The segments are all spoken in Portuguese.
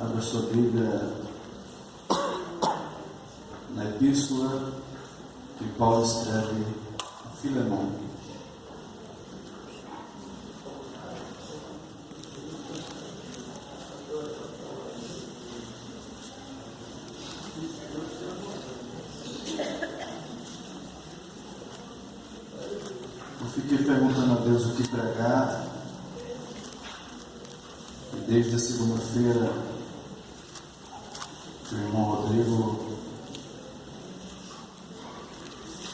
Abra sua Bíblia na epístola que Paulo escreve a Filemão. Eu fiquei perguntando a Deus o que pregar, e desde a segunda-feira o irmão Rodrigo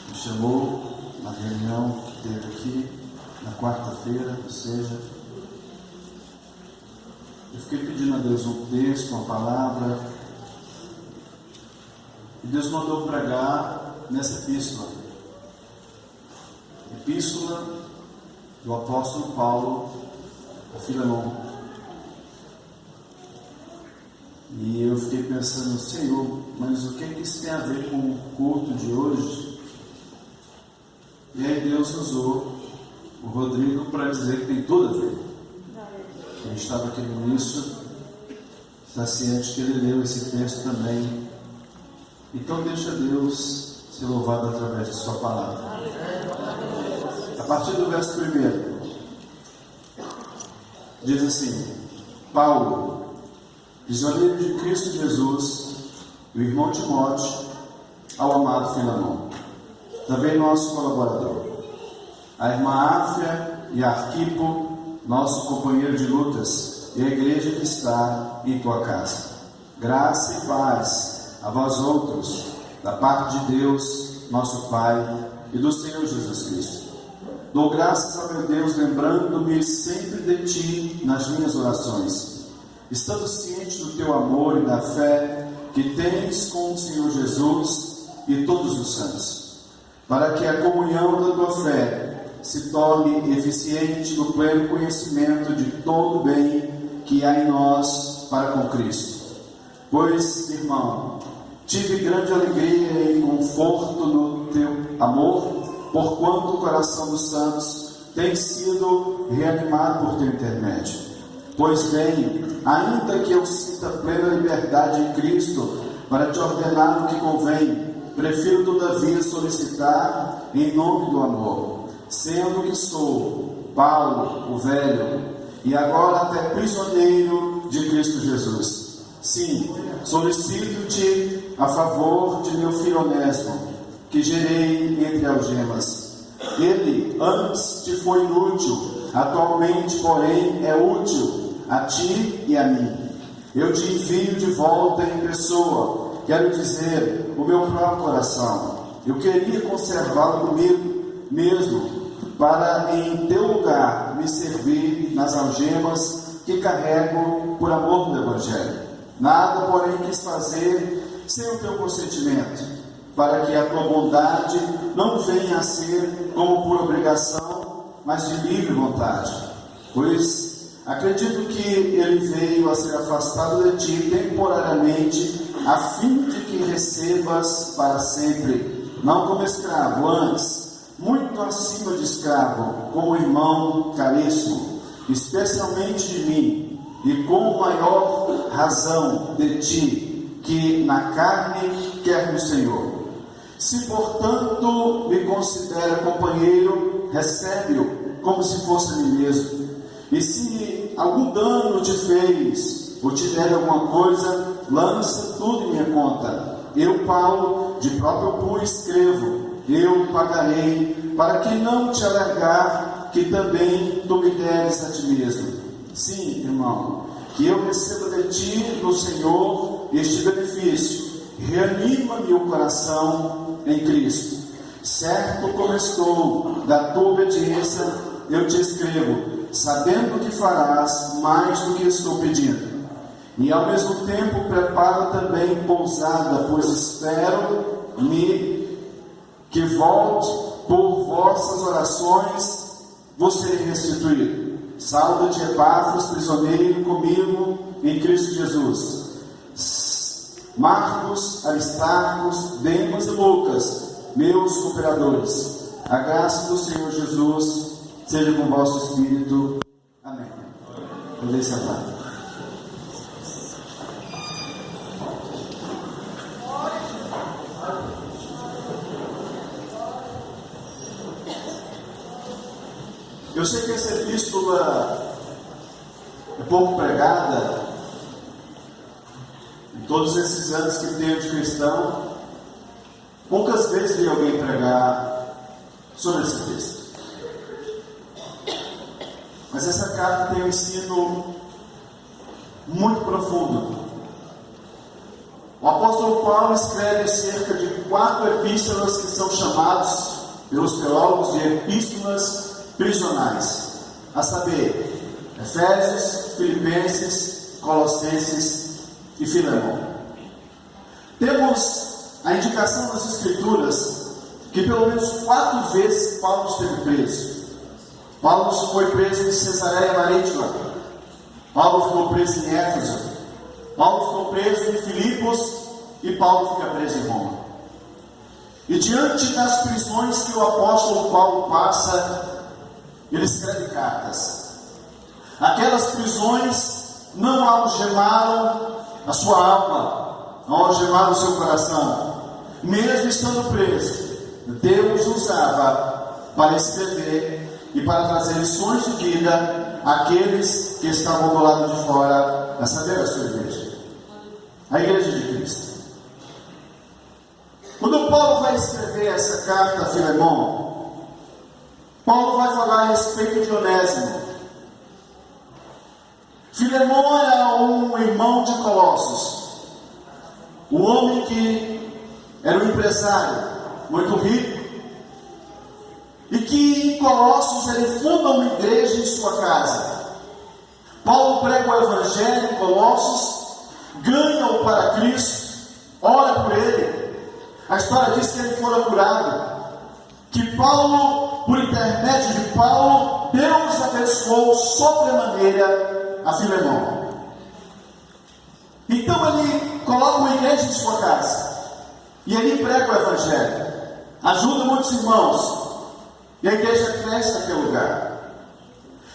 me chamou na reunião que teve aqui na quarta-feira, ou seja, eu fiquei pedindo a Deus um texto, uma palavra, e Deus mandou pregar nessa epístola do apóstolo Paulo a Filemão. E eu fiquei pensando, Senhor, mas o que isso tem a ver com o culto de hoje? E aí Deus usou o Rodrigo para dizer que tem tudo a ver. A gente estava aqui no início, está ciente que ele leu esse texto também. Então deixa Deus ser louvado através de sua palavra. A partir do verso 1, diz assim: Paulo, prisioneiro de Cristo Jesus, o irmão Timóteo, ao amado Filemão, também nosso colaborador, a irmã Áfia e Arquipo, nosso companheiro de lutas, e a igreja que está em tua casa. Graça e paz a vós outros, da parte de Deus, nosso Pai, e do Senhor Jesus Cristo. Dou graças ao meu Deus, lembrando-me sempre de ti nas minhas orações, estando ciente do teu amor e da fé que tens com o Senhor Jesus e todos os santos, para que a comunhão da tua fé se torne eficiente no pleno conhecimento de todo o bem que há em nós para com Cristo. Pois, irmão, tive grande alegria e conforto no teu amor, porquanto o coração dos santos tem sido reanimado por teu intermédio. Pois bem, ainda que eu sinta plena liberdade em Cristo para te ordenar o que convém, prefiro todavia solicitar em nome do amor, sendo que sou Paulo, o velho, e agora até prisioneiro de Cristo Jesus. Sim, solicito-te a favor de meu filho Onésimo, que gerei entre algemas. Ele antes te foi inútil, atualmente, porém, é útil a ti e a mim. Eu te envio de volta em pessoa, quero dizer, o meu próprio coração. Eu queria conservá-lo comigo mesmo, para em teu lugar me servir nas algemas que carrego por amor do Evangelho. Nada, porém, quis fazer sem o teu consentimento, para que a tua bondade não venha a ser como por obrigação, mas de livre vontade. Pois acredito que ele veio a ser afastado de ti temporariamente, a fim de que recebas para sempre, não como escravo, antes, muito acima de escravo, como irmão caríssimo, especialmente de mim, e com maior razão de ti, que na carne quer no Senhor. Se, portanto, me considera companheiro, recebe-o como se fosse a mim mesmo. E se algum dano te fez, ou te der alguma coisa, lança tudo em minha conta. Eu, Paulo, de próprio punho escrevo, eu pagarei, para que não te alargar, que também tu me deves a ti mesmo. Sim, irmão, que eu receba de ti, no Senhor, este benefício. Reanima-me o coração em Cristo. Certo como estou da tua obediência, eu te escrevo, sabendo que farás mais do que estou pedindo. E ao mesmo tempo prepara também pousada, pois espero-me que volte por vossas orações vos serei restituído. Salve-te, Epáfras, prisioneiro comigo em Cristo Jesus. Marcos, Aristarcos, Demas e Lucas, meus cooperadores. A graça do Senhor Jesus seja com o vosso espírito. Amém. Podem sentar. Eu sei que essa epístola é pouco pregada, em todos esses anos que tenho de cristão, poucas vezes vi alguém pregar sobre esse texto. Mas essa carta tem um ensino muito profundo. O apóstolo Paulo escreve cerca de 4 epístolas que são chamados pelos teólogos de epístolas prisionais, a saber, Efésios, Filipenses, Colossenses e Filemão. Temos a indicação das Escrituras que pelo menos 4 vezes Paulo esteve preso. Paulo foi preso em Cesareia Marítima, Paulo ficou preso em Éfeso, Paulo ficou preso em Filipos e Paulo fica preso em Roma. E diante das prisões que o apóstolo Paulo passa, ele escreve cartas. Aquelas prisões não algemaram a sua alma, não algemaram o seu coração. Mesmo estando preso, Deus usava para escrever e para trazer lições de vida àqueles que estavam do lado de fora, a saber, a sua igreja, a igreja de Cristo. Quando Paulo vai escrever essa carta a Filemão, Paulo vai falar a respeito de Onésimo. Filemão era um irmão de Colossos, um homem que era um empresário muito rico, e que em Colossos ele funda uma igreja em sua casa. Paulo prega o evangelho em Colossos, ganha-o para Cristo, ora por ele. A história diz que ele fora curado, que Paulo, por intermédio de Paulo, Deus abençoou sobremaneira a Filemão. Então ele coloca uma igreja em sua casa, e ele prega o evangelho, ajuda muitos irmãos, e a igreja cresce naquele lugar.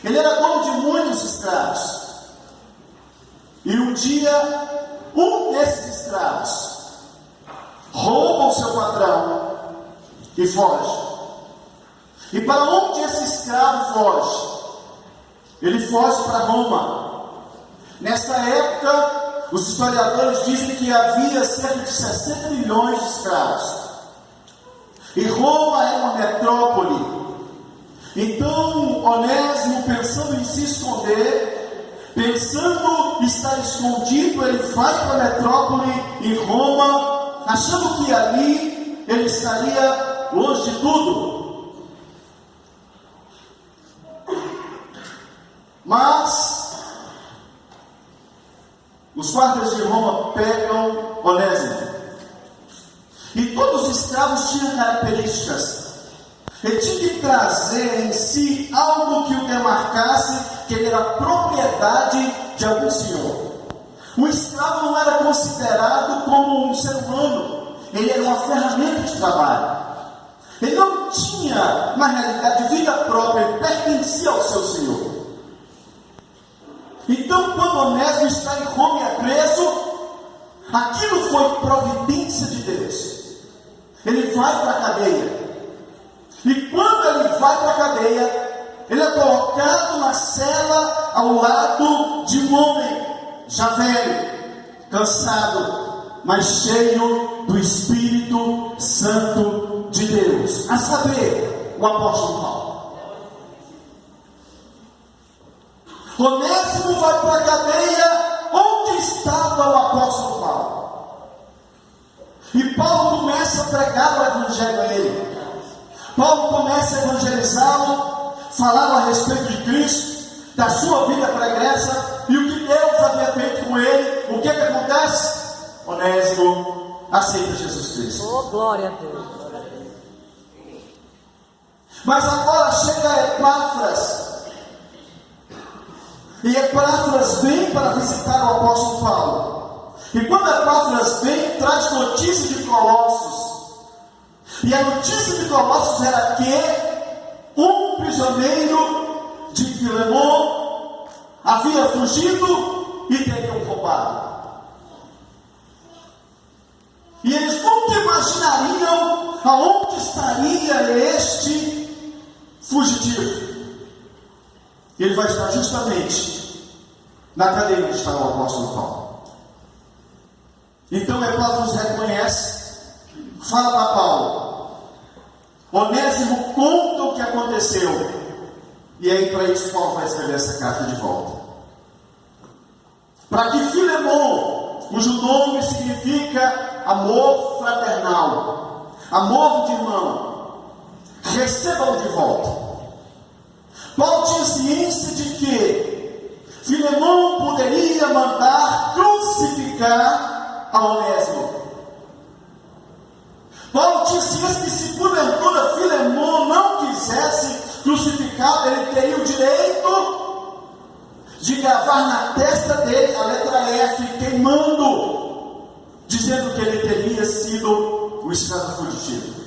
Ele era dono de muitos escravos. E um dia, um desses escravos rouba o seu patrão e foge. E para onde esse escravo foge? Ele foge para Roma. Nesta época, os historiadores dizem que havia cerca de 60 milhões de escravos. E Roma é uma metrópole. Então, Onésimo, pensando em se esconder, pensando estar escondido, ele vai para a metrópole em Roma, achando que ali ele estaria longe de tudo. Mas os guardas de Roma pegam Onésimo. E todos os escravos tinham características. Ele tinha que trazer em si algo que o demarcasse, que ele era propriedade de algum senhor. O escravo não era considerado como um ser humano, ele era uma ferramenta de trabalho. Ele não tinha, na realidade, vida própria, ele pertencia ao seu senhor. Então, quando Onésimo está em Roma e é preso, aquilo foi providência de Deus. Ele vai para a cadeia. E quando ele vai para a cadeia, ele é colocado na cela ao lado de um homem já velho, cansado, mas cheio do Espírito Santo de Deus, a saber, o apóstolo Paulo. Onésimo vai para a cadeia. Onde estava o apóstolo Paulo? E Paulo começa a pregar o evangelho a ele. Paulo começa a evangelizá-lo, falando a respeito de Cristo, da sua vida pregressa e o que Deus havia feito com ele. O que acontece? Onésimo aceita Jesus Cristo. Oh, glória a Deus. Mas agora chega Epáfras. E Epáfras vem para visitar o apóstolo Paulo. E quando Epáfras vem, traz notícia de Colossos. E a notícia de Colossos era que um prisioneiro de Filemão havia fugido e teriam roubado. E eles nunca imaginariam aonde estaria este fugitivo. Ele vai estar justamente na cadeira onde está o apóstolo Paulo. Então Epáfras reconhece, fala para Paulo, Onésimo conta o que aconteceu, e aí para isso Paulo vai escrever essa carta de volta. Para que Filemon, cujo nome significa amor fraternal, amor de irmão, receba-o de volta. Paulo tinha ciência de que Filemon poderia mandar crucificar a Onésimo. Paulo tinha ciência que se porventura Filemon não quisesse crucificado, ele teria o direito de gravar na testa dele a letra F, queimando, dizendo que ele teria sido o escravo fugitivo.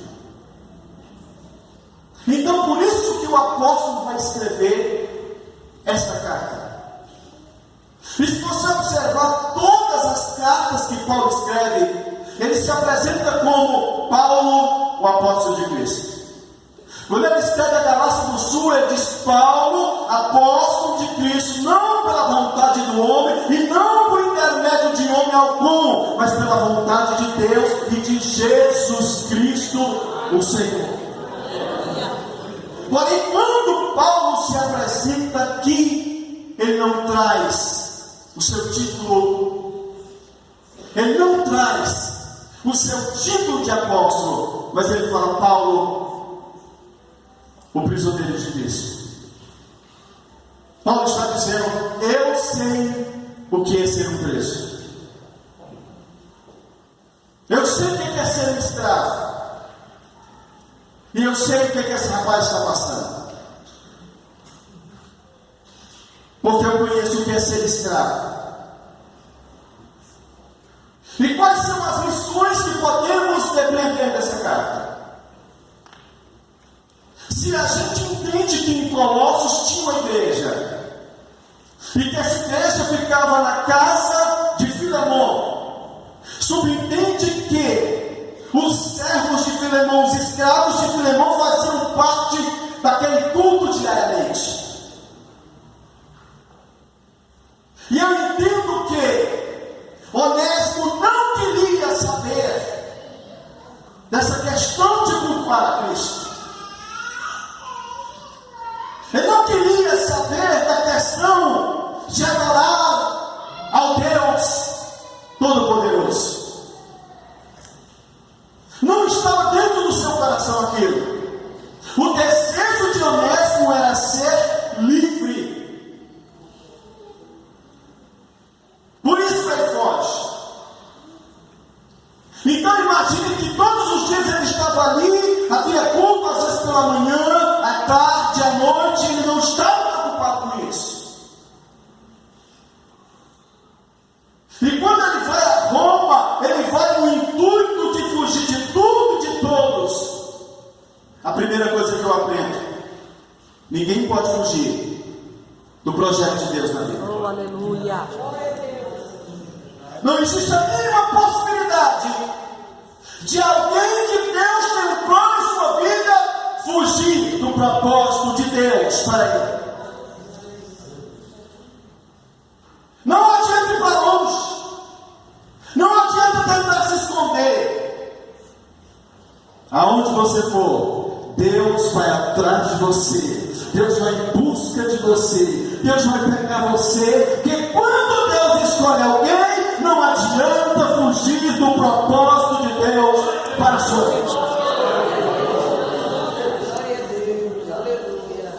Então, por isso que o apóstolo vai escrever esta carta. E se você observar todas as cartas que Paulo escreve, ele se apresenta como Paulo, o apóstolo de Cristo. Quando ele escreve a Galácia do Sul, ele diz Paulo, apóstolo de Cristo, não pela vontade do homem, e não por intermédio de homem algum, mas pela vontade de Deus e de Jesus Cristo, o Senhor. Porém, quando Paulo se apresenta aqui, ele não traz o seu título, ele não traz o seu título de apóstolo, mas ele fala, Paulo, o prisioneiro de Cristo. Paulo está dizendo, eu sei o que é ser um preso. Eu sei o que é ser um escravo. E eu sei o que esse rapaz está passando. Porque eu conheço o que é ser escravo. E quais são as lições que podemos depreender dessa carta? Se a gente entende que em Colossos tinha uma igreja, e que essa igreja ficava na casa de Filemon, subentende que os servos de Filemon, os escravos de Filemon faziam parte daquele culto diariamente. E eu entendo que Onésimo não queria saber dessa questão de cultuar a Cristo. Ele não queria saber da questão de adorar ao Deus Todo-Poderoso. Não estava dentro do seu coração aquilo. O desejo de Onésimo era ser livre. Por isso ele foge. Então imagine que todos os dias ele estava ali, havia culto, às vezes pela manhã, à tarde, à noite, ele não estava preocupado com isso. E quando ele vai a Roma, ele vai no intuito de fugir de tudo e de todos. A primeira coisa que eu aprendo: ninguém pode fugir do projeto de Deus na vida. Oh, aleluia. Não existe a mínima possibilidade de alguém que Deus tem um plano em sua vida fugir do propósito de Deus para ele. Não adianta ir para longe. Não adianta tentar se esconder. Aonde você for, Deus vai atrás de você. Deus vai em busca de você. Deus vai pegar você. Porque quando Deus escolhe alguém, não adianta fugir do propósito de Deus para a sua vida. Glória a Deus, aleluia.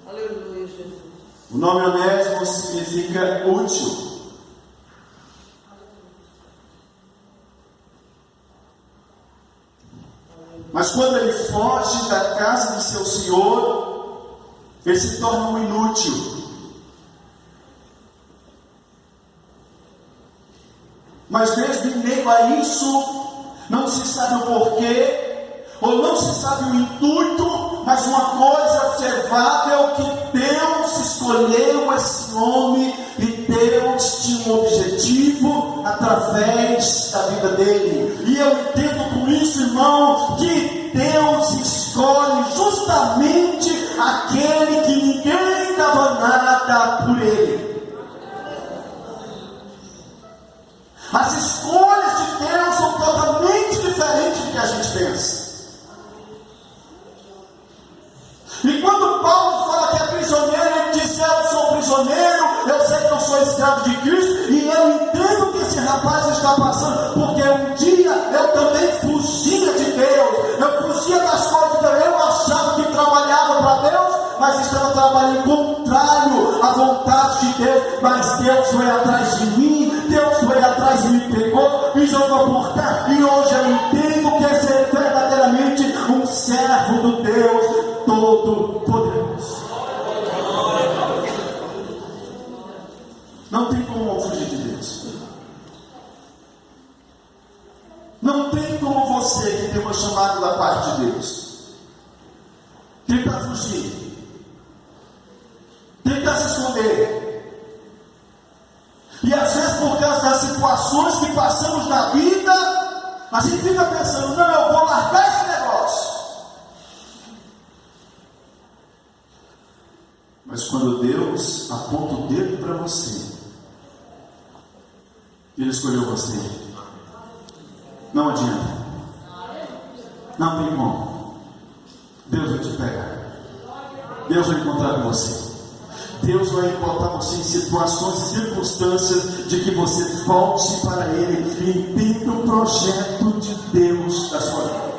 Aleluia, Jesus. O nome Onésimo significa útil. Mas quando ele foge da casa de seu senhor, ele se torna um inútil. Mas mesmo em meio a isso, não se sabe o porquê, ou não se sabe o intuito, mas uma coisa observável, que Deus escolheu esse homem, e Deus tinha um objetivo através da vida dele. E eu entendo por isso, irmão, que Deus escolhe justamente aquele que ninguém dava nada por ele. As escolhas de Deus são totalmente diferentes do que a gente pensa. E quando Paulo fala que é prisioneiro, ele diz: eu sou prisioneiro, eu sei que eu sou escravo de Cristo, e eu entendo o que esse rapaz está passando, porque um dia eu também fugia de Deus, eu fugia das coisas de Deus, eu achava que trabalhava para Deus, mas estava trabalhando contrário à vontade de Deus. Mas Deus foi atrás de mim, Deus foi atrás e me pegou, me jogou por terra, e hoje eu entendo que esse é verdadeiramente um servo do Deus Todo-Poderoso. Não tem como fugir de Deus. Não tem como você, que tem uma chamada da parte de Deus, tentar fugir, tentar se esconder. E às vezes, por causa das situações que passamos na vida, a gente fica pensando: não, eu vou largar esse negócio. Mas quando Deus aponta o dedo para você, Ele escolheu você, não adianta, não tem como. Deus vai te pegar, Deus vai encontrar com você, Deus vai botar você em situações e circunstâncias de que você volte para Ele e entenda o projeto de Deus da sua vida.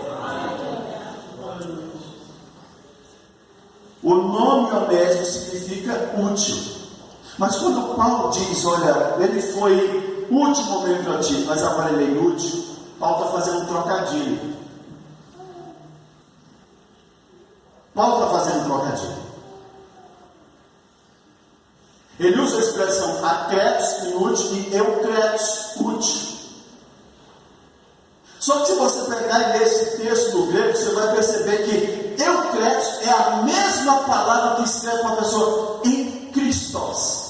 O nome Onésimo significa útil. Mas quando Paulo diz: olha, ele foi útil no momento para ti, mas agora ele é inútil, Paulo está fazendo um trocadilho. Paulo está fazendo um trocadilho. Ele usa a expressão acretos, inútil, e eucretos, útil. Só que se você pegar e ler esse texto no grego, você vai perceber que eucretos é a mesma palavra que escreve uma pessoa em Christos.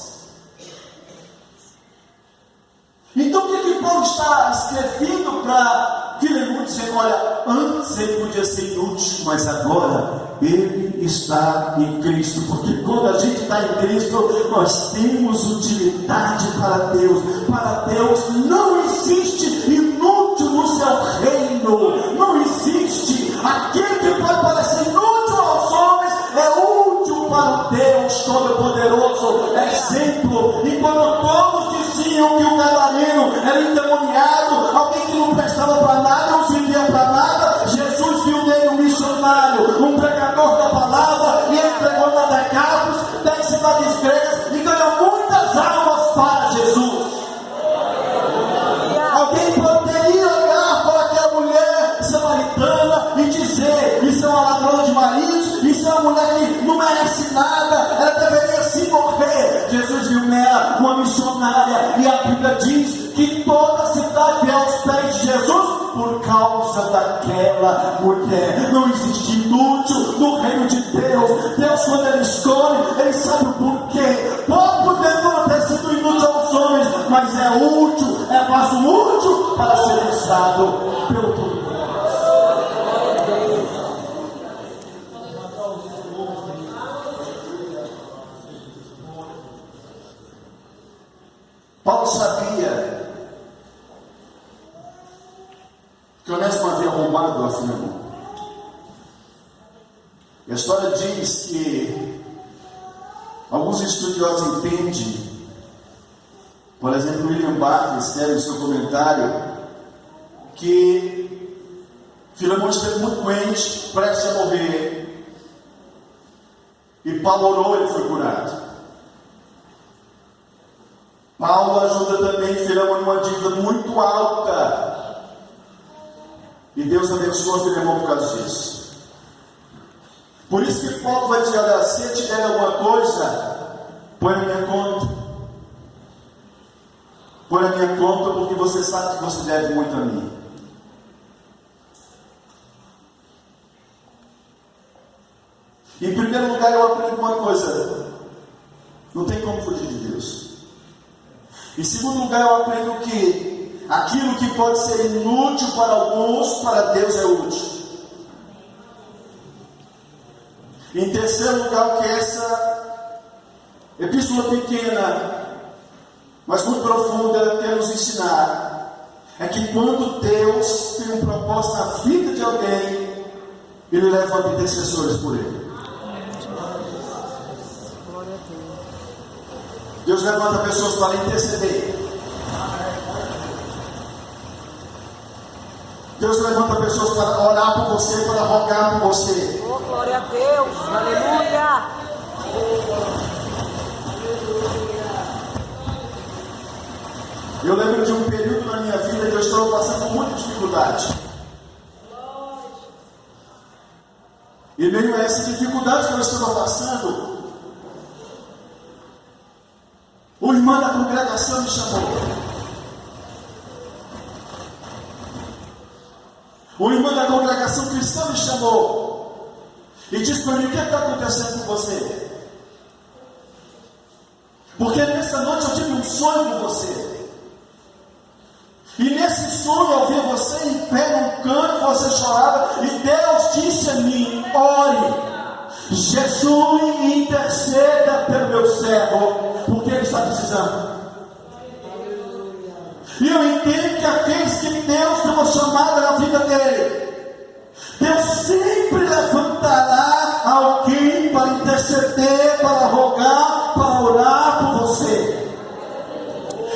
Então o que Paulo está escrevendo para Filemão, dizendo: olha, antes ele podia ser inútil, mas agora ele está em Cristo, porque quando a gente está em Cristo, nós temos utilidade para Deus. Para Deus não existe inútil no seu reino, não existe. Aquele que pode parecer inútil aos homens é útil para o Deus Todo-Poderoso. Exemplo: e quando todos diziam que o gadareno era endemoniado, alguém que não prestava para nada, não servia para nada, Jesus viu nele um missionário, um pregador da palavra, e ele pregou na Decápolis, 10 cidades gregas, e ganhou muitas almas para Jesus. Alguém poderia olhar para aquela mulher samaritana e dizer: isso é uma ladrona de maridos, isso é uma mulher que não merece nada, ela deveria se morrer. Jesus viu nela uma missionária, e a Bíblia diz que toda a cidade veio aos pés de Jesus por causa daquela mulher. Não existe inútil no reino de Deus. Deus, quando Ele escolhe, Ele sabe o porquê. Pode porventura ter sido inútil aos homens, mas é útil, é vaso útil para ser usado pelo Todo-Poderoso. Paulo sabia que Onésimo havia roubado a Filemão. A história diz que alguns estudiosos entendem, por exemplo, William Barclay escreve no seu comentário, que Filemão esteve muito doente, prestes a morrer, e Paulo orou e ele foi curado. Paulo ajuda também Filemão em uma dívida muito alta, e Deus abençoa Filemão por causa disso. Por isso que Paulo vai dizer: olha, se eu te der alguma coisa, põe na minha conta. Põe na minha conta, porque você sabe que você deve muito a mim. Em primeiro lugar, eu aprendo uma coisa: não tem como fugir de Deus. Em segundo lugar, eu aprendo que aquilo que pode ser inútil para alguns, para Deus é útil. Em terceiro lugar, o que essa epístola pequena, mas muito profunda, quer nos ensinar, é que quando Deus tem um propósito na vida de alguém, Ele levanta intercessores por ele. Deus levanta pessoas para interceder. Deus levanta pessoas para orar por você, para rogar por você. Oh, glória a Deus, aleluia. Eu lembro de um período na minha vida que eu estava passando por muita dificuldade. E meio a essa dificuldade que eu estava passando, o irmão da congregação me chamou. O irmão da congregação cristã me chamou e disse para mim: o que está acontecendo com você? Porque nessa noite eu tive um sonho com você. E nesse sonho eu vi você em pé num canto, você chorava, e Deus disse a mim: ore, jejue e interceda pelo meu servo, porque ele está precisando. E eu entendo que aqueles que Deus tem uma chamada na vida dele, Deus sempre levantará alguém para interceder, para rogar, para orar por você.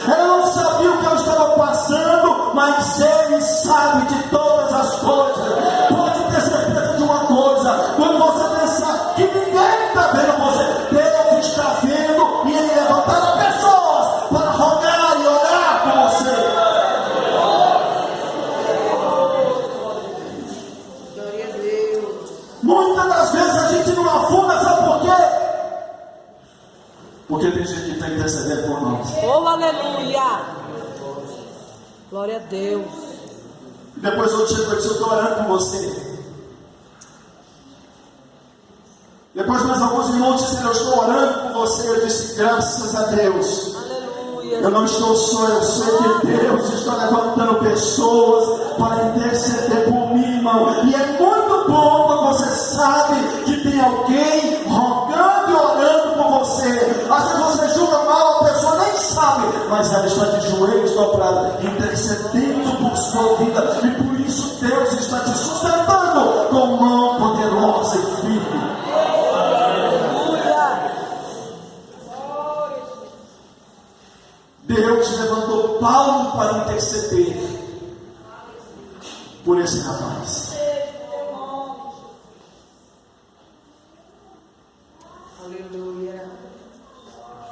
Eu não sabia o que eu estava passando, mas Ele sabe de todas as coisas. Pode ter certeza de uma coisa: quando você pensar que ninguém está vendo você, Deus está vendo, e Ele levantará pessoas para rogar e orar por você. Glória a Deus. Muitas das vezes a gente não afunda, sabe por quê? Porque tem gente que está intercedendo por nós. Oh, aleluia. Glória a Deus. E depois eu chego e disse: eu estou orando por você. Depois mais alguns irmãos disseram: eu estou orando por você. Eu disse: graças a Deus. Aleluia. Eu não estou só, eu sei que Deus está levantando pessoas para interceder por mim, irmão. E é muito bom quando você sabe que tem alguém rogando e orando por você. Às vezes você julga mal, a pessoa nem sabe, mas ela está de joelhos dobrados, intercedendo por sua vida. E por isso Deus está te sustentando com mão poderosa e firme. Aleluia. Deus levantou Paulo para interceder por esse rapaz. Aleluia.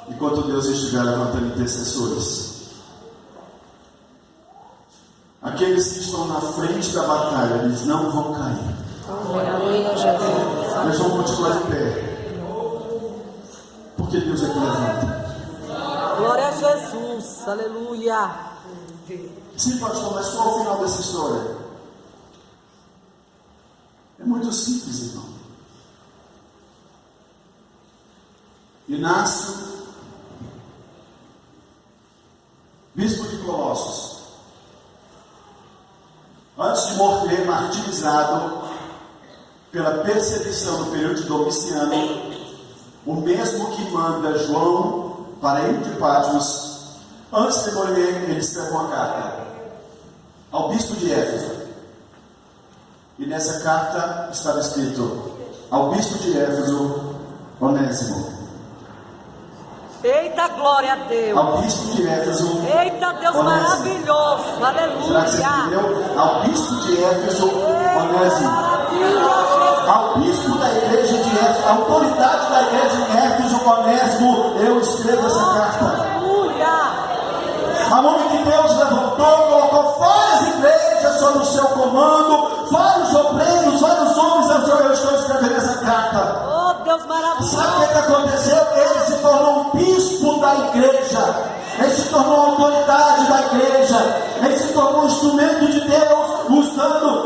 Enquanto Deus estiver levantando intercessores, aqueles que estão na frente da batalha, eles não vão cair. Aleluia, Jesus. Eles vão continuar de pé. Porque Deus é que levanta. Glória a Jesus. Aleluia. Sim, pastor, mas qual é o final dessa história? É muito simples, irmão. Inácio, bispo de Colossos, antes de morrer martirizado pela perseguição no período de Domiciano, o mesmo que manda João para ir de Patmos, antes de morrer, ele escreveu uma carta ao bispo de Éfeso. E nessa carta estava escrito: ao bispo de Éfeso, Onésimo. Eita, glória a Deus. Ao bispo de Éfeso, Eita, Deus Onésimo. maravilhoso. Será que você Aleluia. entendeu? Ao bispo de Éfeso, Onésimo. Maravilha, Ao bispo da igreja de Éfeso, a autoridade da igreja de Éfeso, Onésimo, eu escrevo essa carta. aleluia. A nome que Deus levantou, colocou várias igrejas sob o seu comando, vários obreiros, vários homens, eu estou escrevendo essa carta. Oh, Deus maravilhoso. Sabe o que aconteceu? Ele se tornou um bispo da igreja, ele se tornou autoridade da igreja, ele se tornou um instrumento de Deus,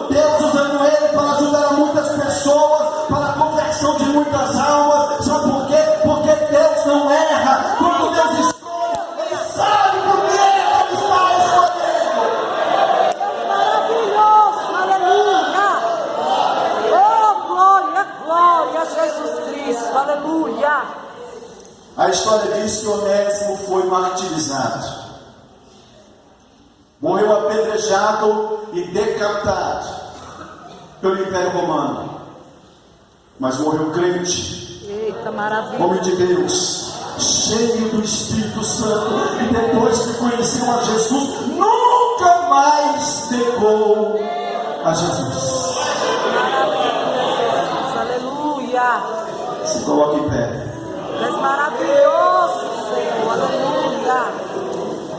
Deus usando ele para ajudar muitas pessoas, para a conversão de muitas almas. Sabe por quê? Porque Deus não erra. Quando Deus escolhe, ele sabe por que ele está escolhendo. Deus maravilhoso. Aleluia. Oh, glória, glória, Jesus A história diz que Onésimo foi martirizado. Morreu apedrejado e decapitado pelo Império Romano. Mas morreu crente, Eita, maravilha. homem de Deus, cheio do Espírito Santo, e depois que conheceu a Jesus, nunca mais negou a Jesus. Maravilha, Jesus. Aleluia. Se coloque em pé. Tu és maravilhoso, Senhor. Aleluia.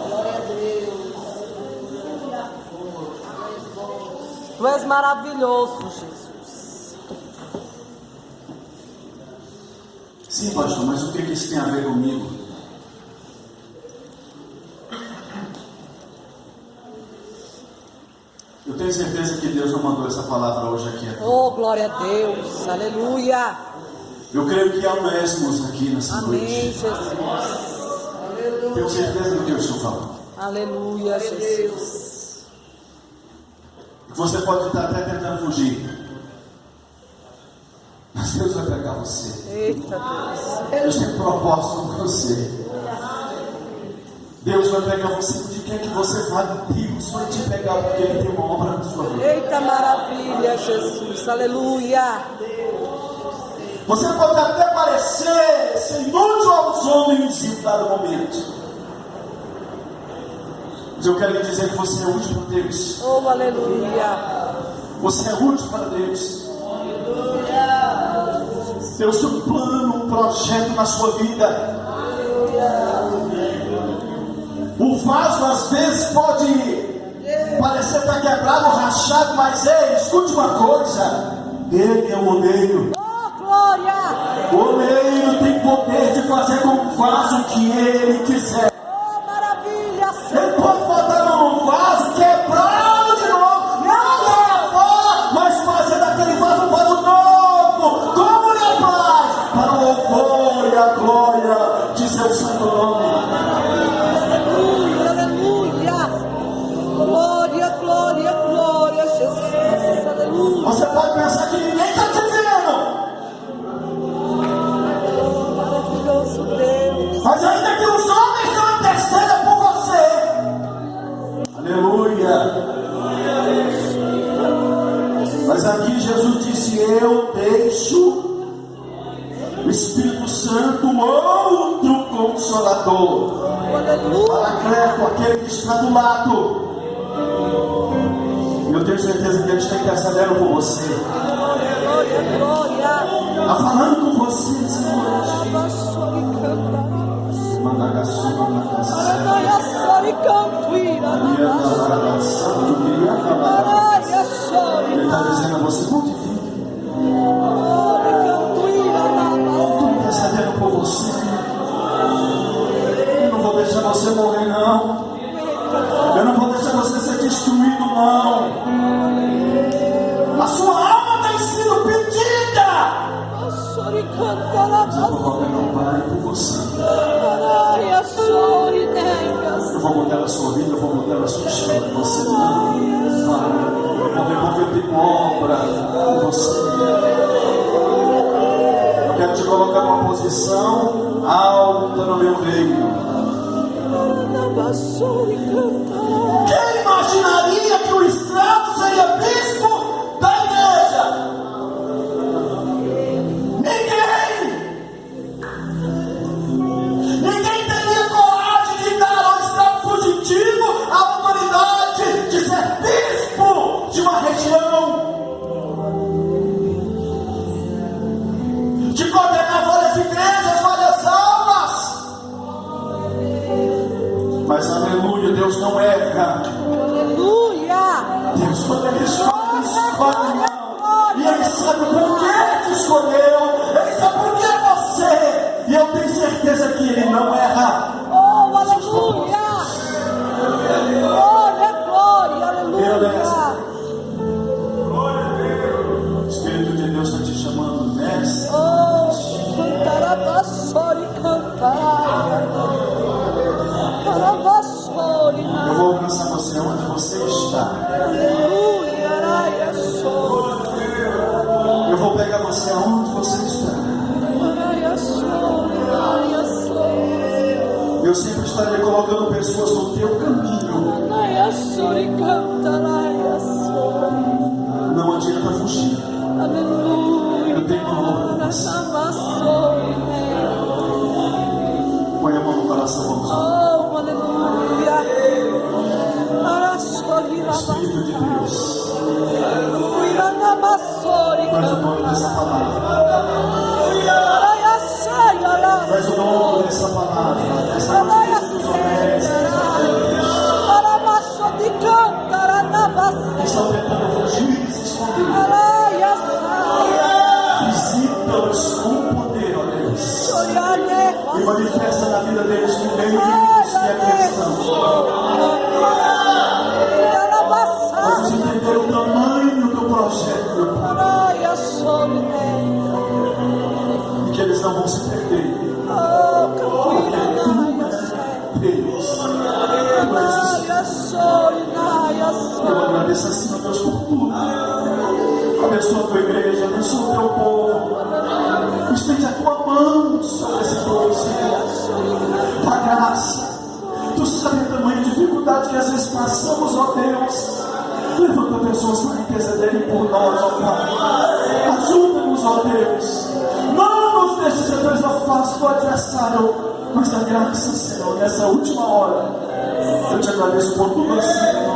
Glória a Deus. Tu és maravilhoso, Jesus. Sim, pastor, mas o que isso tem a ver comigo? Eu tenho certeza que Deus não mandou essa palavra hoje aqui. Oh, glória a Deus. Aleluia. Eu creio que há Onésimos aqui nessa Amém, noite. Jesus. Tenho certeza do que eu estou falando. Aleluia, Jesus. Você pode estar até tentando fugir, mas Deus vai pegar você. Eita, Deus. Deus tem propósito com você. Deus vai pegar você onde quer que você vá. Deus vai te pegar porque Ele tem uma obra na sua vida. Eita, maravilha, Jesus. Aleluia. Você pode até parecer ser inútil aos homens em um dado momento, mas eu quero lhe dizer que você é útil para Deus. Oh, aleluia. Você é útil para Deus. Deus tem um plano, um projeto na sua vida. O vaso às vezes pode parecer estar quebrado, rachado, mas ei, escute uma coisa: Ele é o oleiro. Oh, glória. O oleiro tem poder de fazer com o vaso que Ele quiser. Oh, maravilha, Ele Senhor. pode botar num vaso quebrado de novo, não jogar fora, mas fazer daquele vaso um vaso novo, como lhe apraz, para o louvor e a glória de seu santo nome. Aleluia, aleluia. Glória, glória, glória, Jesus. Aleluia. Você pode pensar que ninguém está te vendo, Maravilhoso Deus. mas ainda que os homens não intercedam por você. Aleluia. Mas aqui Jesus disse: eu deixo o Espírito Santo, outro Consolador, Aleluia. Paracleto, aquele que está do lado. Eu tenho certeza que Ele está intercedendo por você, Glória, glória, glória. está falando com você nessa noite. Vassouri canta. Mandagaçu, mandagaçu. Araia sori cantuira. Araia sori. Ele está dizendo a você: purifique. Estou intercedendo por você. Eu não vou deixar você morrer, não. Eu não vou deixar você ser destruído, não. A sua alma tem sido pedida. Vassouri cantará. Mas eu vou colocar um pai por você. Araia sori negas. Eu vou mudar a sua vida, eu vou mudar a sua história. Você não. Eu vou revolver de obra por você. Eu quero te colocar numa posição alta no meu reino. Vassouri cantará. Quem imaginaria que o escravo seria bispo da igreja? Ninguém! Ninguém teria coragem de dar ao escravo fugitivo a autoridade de ser bispo de uma região, de coordenar várias igrejas, várias almas. Mas aleluia, Deus não erra. Aleluia. Deus, quando Ele escolhe, escolhe não. E Ele sabe por que te escolheu. Ele sabe por que é você. E eu tenho certeza que Ele não erra. Oh, aleluia. Glória, glória, aleluia. O Espírito de Deus está te chamando, mestre. Oh, cantará vassouri cantará. Cantará vassouri. Eu vou alcançar você onde você está. Aleluia, araia sori. Eu vou pegar você aonde você está. Araia sori, araia sori. Eu sempre estarei colocando pessoas no teu caminho. Laia sori canta, laia sori. Não adianta fugir. Aleluia. Eu tenho uma obra pra você. Ramasori. Põe a mão no coração, vamos lá. Oh, aleluia. Arasori Espírito de Deus, Iranamasori traz o nome canta. dessa palavra. Laia saia, laia. Traz o nome dessa palavra. Essa notícia dos honestos. Aramasori canta, ranabasori. Estão tentando fugir e se esconder. Laia saia. Visita-os com poder, ó Deus. Soiane. E manifesta na vida deles que nem Deus que é cristão. Faz entender o tamanho do projeto, meu Pai. E que eles não vão se perder. Deus. Eu agradeço assim, meu Deus, por tudo. Abençoa a tua igreja, abençoa o teu povo. Estende a tua mão sobre esse povo, Senhor. Tua graça. Tu sabe a tamanha dificuldade que às vezes passamos, ó Deus. Levanta pessoas para intercederem por nós, ó Pai. Ajuda-nos, ó Deus. Não nos deixe ser presa fácil do adversário, mas da graça, Senhor, nessa última hora. Eu te agradeço por tudo assim.